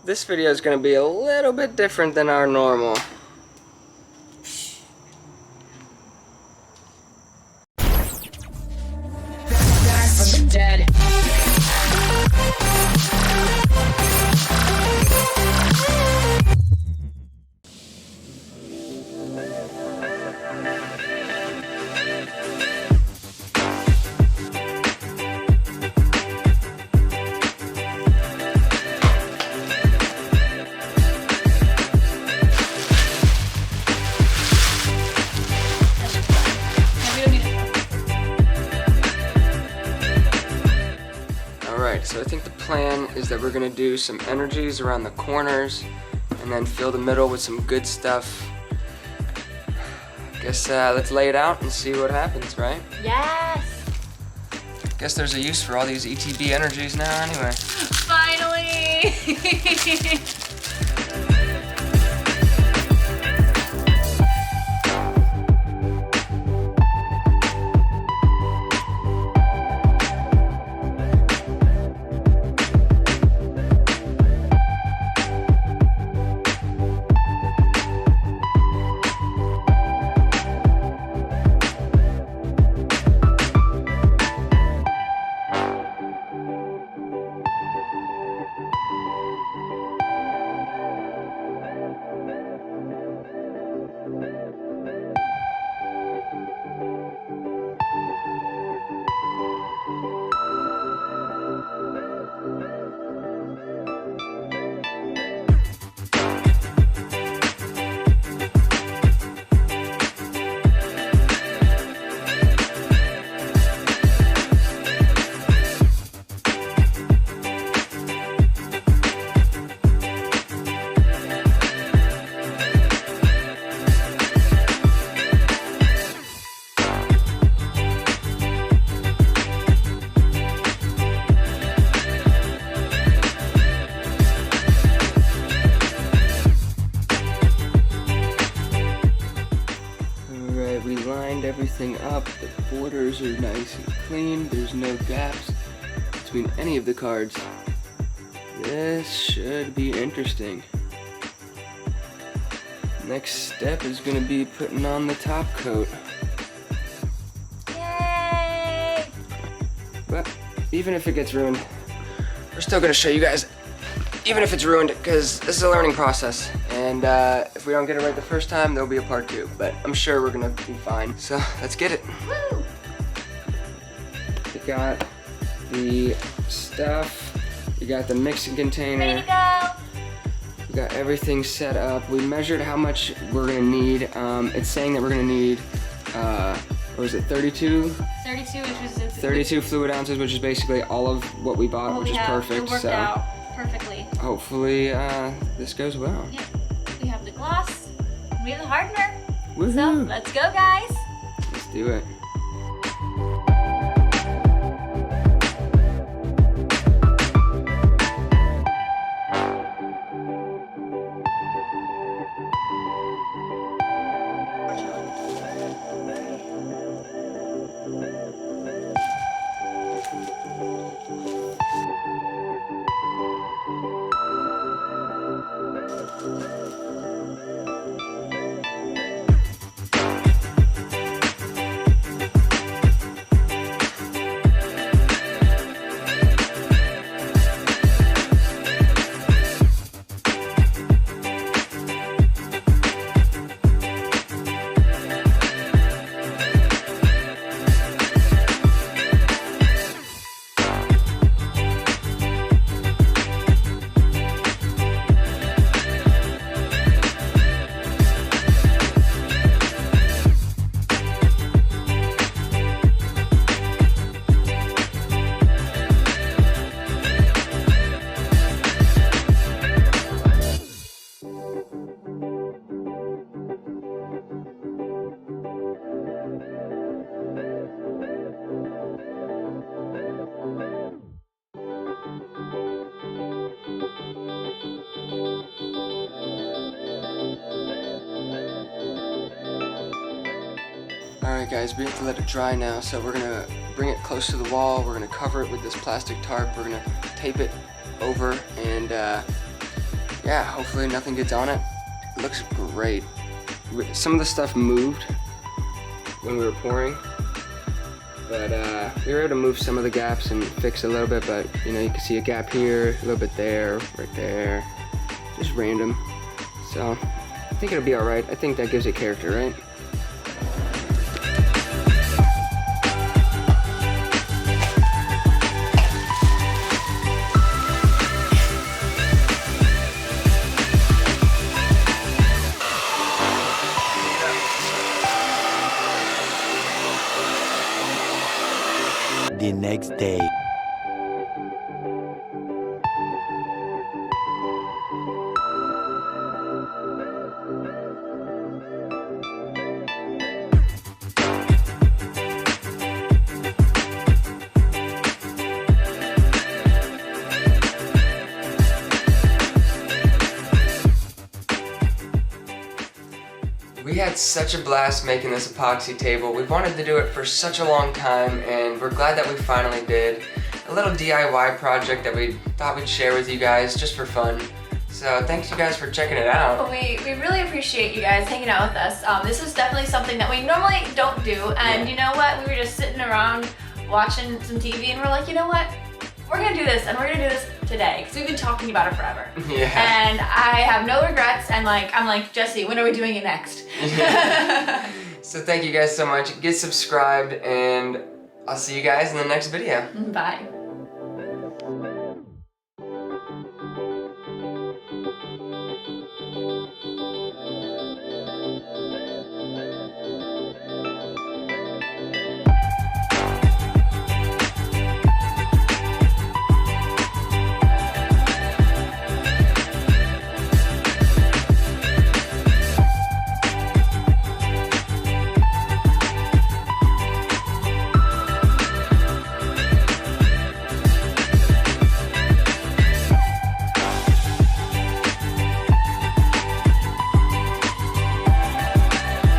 This video is going to be a little bit different than our normal. Back from the dead. So I think the plan is that we're going to do some energies around the corners and then fill the middle with some good stuff. I guess let's lay it out and see what happens, right? Yes! Guess there's a use for all these ETB energies now anyway. Finally! We lined everything up, the borders are nice and clean, there's no gaps between any of the cards. This should be interesting. Next step is going to be putting on the top coat. Yay! But even if it gets ruined, we're still going to show you guys, even if it's ruined, because this is a learning process. And if we don't get it right the first time, there'll be a part 2. But I'm sure we're gonna be fine. So let's get it. Woo! We got the stuff. We got the mixing container. Ready to go! We got everything set up. We measured how much we're gonna need. It's saying that we're gonna need, what was it, 32? 32, which was 32 fluid ounces, which is basically all of what we bought, which is perfect. It worked out perfectly. Hopefully this goes well. Yep. We have the gloss, we have the hardener. Woohoo. So let's go, guys. Let's do it. Alright guys, we have to let it dry now, so we're going to bring it close to the wall, we're going to cover it with this plastic tarp, we're going to tape it over, and yeah, hopefully nothing gets on it. It looks great. Some of the stuff moved when we were pouring, but we were able to move some of the gaps and fix a little bit, but you know, you can see a gap here, a little bit there, right there, just random. So I think it'll be all right. I think that gives it character, right? The next day. We had such a blast making this epoxy table. We've wanted to do it for such a long time, and we're glad that we finally did. A little DIY project that we thought we'd share with you guys just for fun. So thanks you guys for checking it out. We really appreciate you guys hanging out with us. This is definitely something that we normally don't do, and you know what? We were just sitting around watching some TV, and we're like, you know what? We're gonna do this, and we're gonna do this today, because we've been talking about it forever. Yeah. And I have no regrets, and I'm like, Jesse, when are we doing it next? Yeah. So thank you guys so much. Get subscribed, and I'll see you guys in the next video. Bye.